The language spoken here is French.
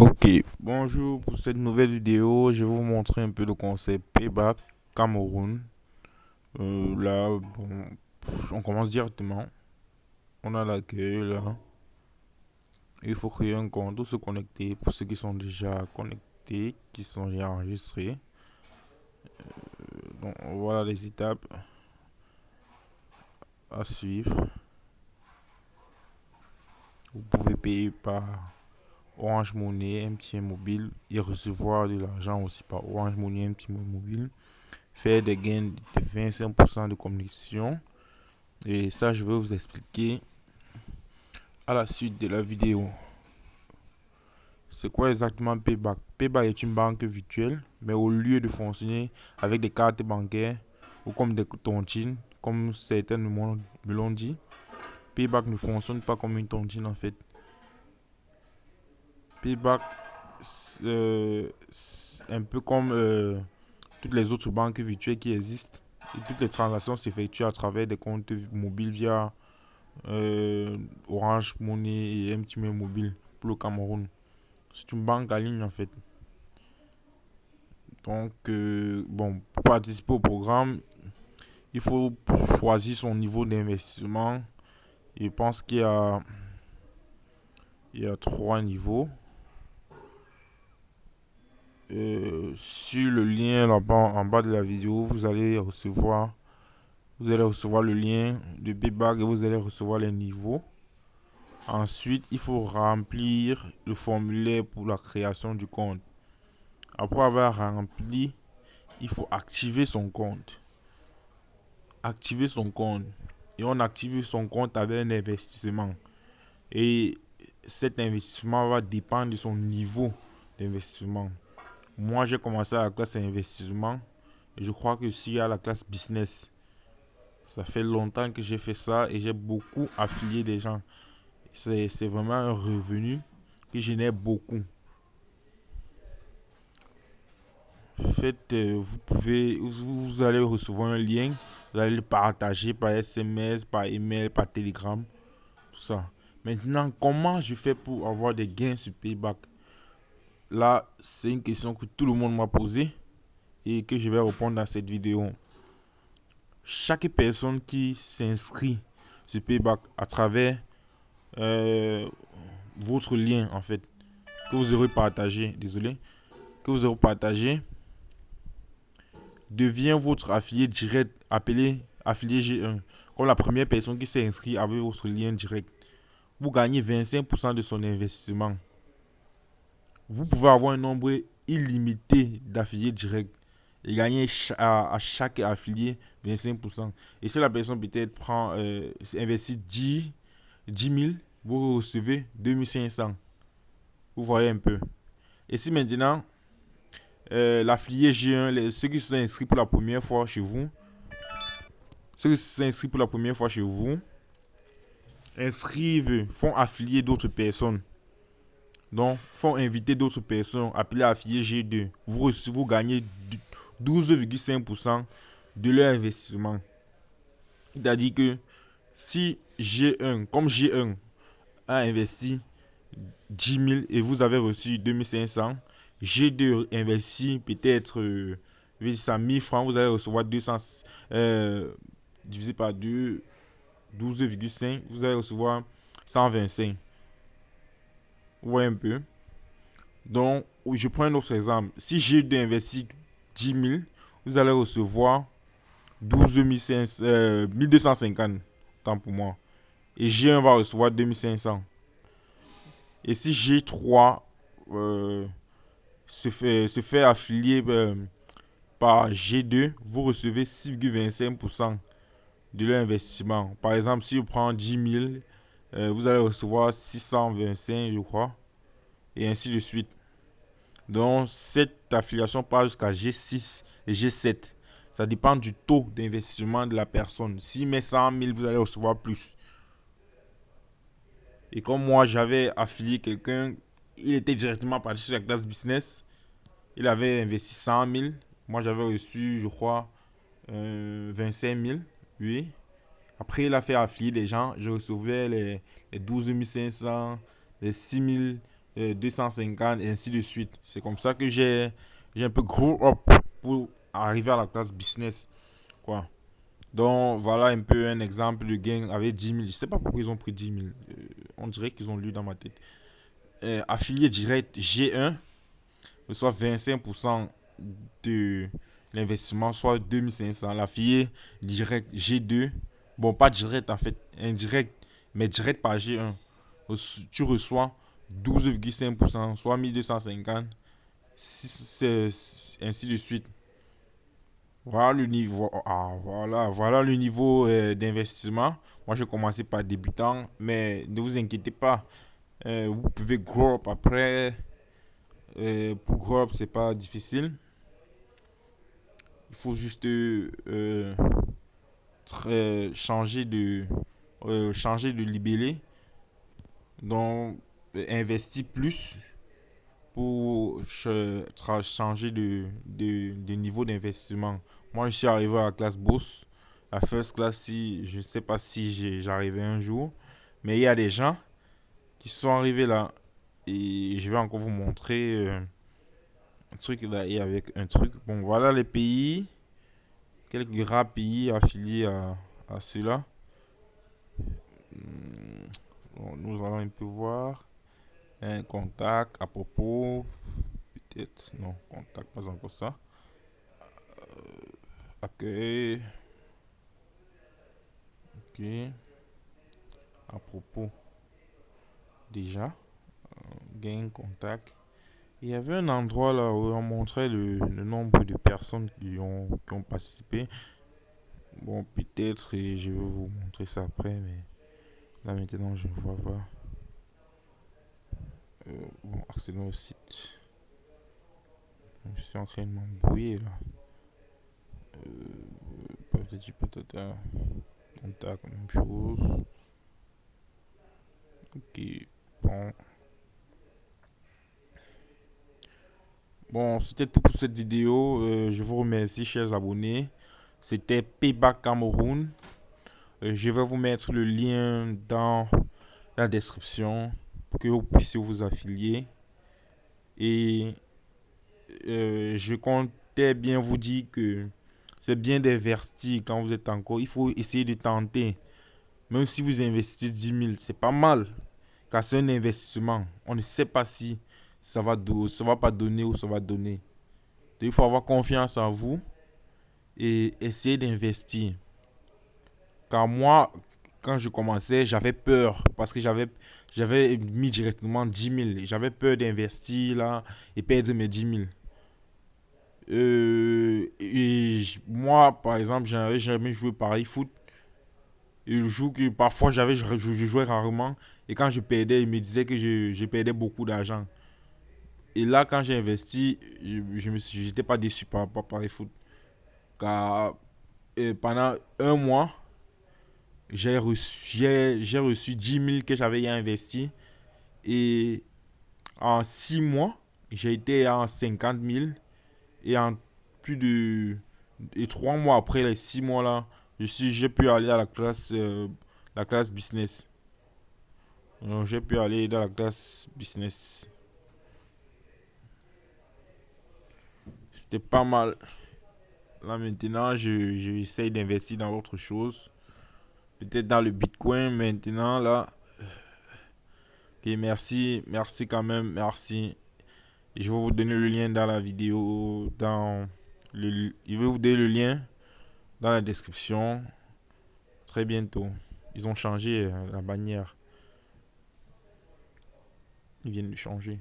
Ok, bonjour pour cette nouvelle vidéo. Je vais vous montrer un peu le concept Payback Cameroun. Là, bon, on commence directement. On a l'accueil là. Il faut créer un compte ou se connecter pour ceux qui sont déjà connectés, qui sont déjà enregistrés. Donc, voilà les étapes à suivre. Vous pouvez payer par Orange Money, MTN Mobile et recevoir de l'argent aussi par Orange Money, MTN Mobile. Faire des gains de 25% de commission. Et ça, je vais vous expliquer à la suite de la vidéo. C'est quoi exactement Payback? Payback est une banque virtuelle, mais au lieu de fonctionner avec des cartes bancaires ou comme des tontines, comme certains me l'ont dit, Payback ne fonctionne pas comme une tontine en fait. Payback, c'est un peu comme toutes les autres banques virtuelles qui existent. Et toutes les transactions s'effectuent à travers des comptes mobiles via Orange Money et MTN Mobile pour le Cameroun. C'est une banque en ligne en fait. Donc, bon, pour participer au programme, il faut choisir son niveau d'investissement. Je pense qu'il y a trois niveaux. Sur le lien là-bas en bas de la vidéo, vous allez recevoir le lien de Payback et vous allez recevoir les niveaux. Ensuite, il faut remplir le formulaire pour la création du compte. Après avoir rempli, il faut activer son compte. Activer son compte. Et on active son compte avec un investissement. Et cet investissement va dépendre de son niveau d'investissement. Moi, j'ai commencé à la classe investissement. Et je crois que si à la classe business, ça fait longtemps que j'ai fait ça et j'ai beaucoup affilié des gens. C'est vraiment un revenu que je n'ai beaucoup. Faites, vous allez recevoir un lien, vous allez le partager par SMS, par email, par Telegram, tout ça. Maintenant, comment je fais pour avoir des gains sur Payback? Là, c'est une question que tout le monde m'a posée et que je vais répondre dans cette vidéo. Chaque personne qui s'inscrit sur Payback à travers euh, votre lien, en fait, que vous aurez partagé, désolé, que vous aurez partagé, devient votre affilié direct, appelé affilié G1. Comme la première personne qui s'est inscrite avec votre lien direct. Vous gagnez 25% de son investissement. Vous pouvez avoir un nombre illimité d'affiliés directs et gagner à chaque affilié 25%. Et si la personne peut-être investit 10 000, vous recevez 2500. Vous voyez un peu. Et si maintenant, l'affilié G1, ceux qui sont inscrits pour la première fois chez vous, ceux qui sont inscrits pour la première fois chez vous, font affilier d'autres personnes. Donc, font inviter d'autres personnes, appeler affilié G2. Vous gagnez 12,5% de leur investissement. C'est-à-dire que si G1, comme G1 a investi 10 000 et vous avez reçu 2500, G2 investit peut-être 1000 francs, vous allez recevoir 200, divisé par 2, 12,5, vous allez recevoir 125. Vous voyez un peu. Donc, je prends un autre exemple. Si j'ai investi 10 000, vous allez recevoir 1250. Tant pour moi. Et G1 va recevoir 2500. Et si G3 se fait affilier par G2, vous recevez 6,25% de leur investissement. Par exemple, si vous prenez 10 000, vous allez recevoir 625, je crois. Et ainsi de suite. Donc, cette affiliation part jusqu'à G6 et G7. Ça dépend du taux d'investissement de la personne. S'il met 100 000, vous allez recevoir plus. Et comme moi, j'avais affilié quelqu'un, il était directement parti sur la classe business. Il avait investi 100 000. Moi, j'avais reçu, je crois, 25 000. Oui. Après, il a fait affilier des gens. Je recevais les 12 500, les 6 000, 250 et ainsi de suite. C'est comme ça que j'ai un peu grow up pour arriver à la classe business, quoi. Donc voilà un peu un exemple de gain avec 10 000. Je sais pas pourquoi ils ont pris 10 000. On dirait qu'ils ont lu dans ma tête. Affilié direct G1 reçoit 25% de l'investissement, soit 2500. L'affilié direct G2, bon pas direct en fait, indirect, mais direct par G1, tu reçois 12,5%, soit 1250, ainsi de suite. Voilà le niveau, voilà le niveau d'investissement. Moi, j'ai commencé par débutant, mais ne vous inquiétez pas, vous pouvez grow up après. Pour grow up, c'est pas difficile. Il faut juste changer de libellé. Donc, investir plus pour changer de niveau d'investissement. Moi, je suis arrivé à la classe bourse. La first class, si, je ne sais pas si j'arrivais un jour. Mais il y a des gens qui sont arrivés là. Et je vais encore vous montrer un truc là. Et avec un truc. Bon, voilà les pays. Quelques rares pays affiliés à ceux-là. Bon, nous allons un peu voir. Un contact à propos. Peut-être. Non, contact, pas encore ça. Accueil. Ok. À propos. Déjà. Gain contact. Il y avait un endroit là où on montrait le nombre de personnes qui ont participé. Bon, peut-être je vais vous montrer ça après, mais là maintenant je ne vois pas. Bon, accédons au site. Je suis en train de m'embrouiller là. Peut-être patata. Contact, même chose. Ok, bon. Bon, c'était tout pour cette vidéo. Je vous remercie, chers abonnés. C'était Payback Cameroun. Je vais vous mettre le lien dans la description pour que vous puissiez vous affilier. Et je comptais bien vous dire que c'est bien d'investir quand vous êtes encore. Il faut essayer de tenter. Même si vous investissez 10 000, c'est pas mal. Car c'est un investissement. On ne sait pas si ça va pas donner ou ça va donner. Donc, il faut avoir confiance en vous et essayer d'investir. Car moi, quand je commençais, j'avais peur parce que j'avais mis directement 10 000. J'avais peur d'investir là et perdre mes 10 000. Moi, par exemple, je n'avais jamais joué pareil foot. Et je joue que parfois je jouais rarement. Et quand je perdais, il me disait que je perdais beaucoup d'argent. Et là, quand j'ai investi, j'étais pas déçu par pareil foot. Car pendant un mois, j'ai reçu 10 000 que j'avais investi. Et en 6 mois, j'ai été en 50 000. Et en plus de. Et 3 mois après les 6 mois là, j'ai pu aller à la classe business. Donc, j'ai pu aller dans la classe business. C'était pas mal. Là maintenant, j'essaye d'investir dans autre chose. Peut-être dans le Bitcoin maintenant là. Ok, merci quand même, merci. Je vais vous donner le lien dans la vidéo, je vais vous donner le lien dans la description. Très bientôt. Ils ont changé la bannière. Ils viennent de changer.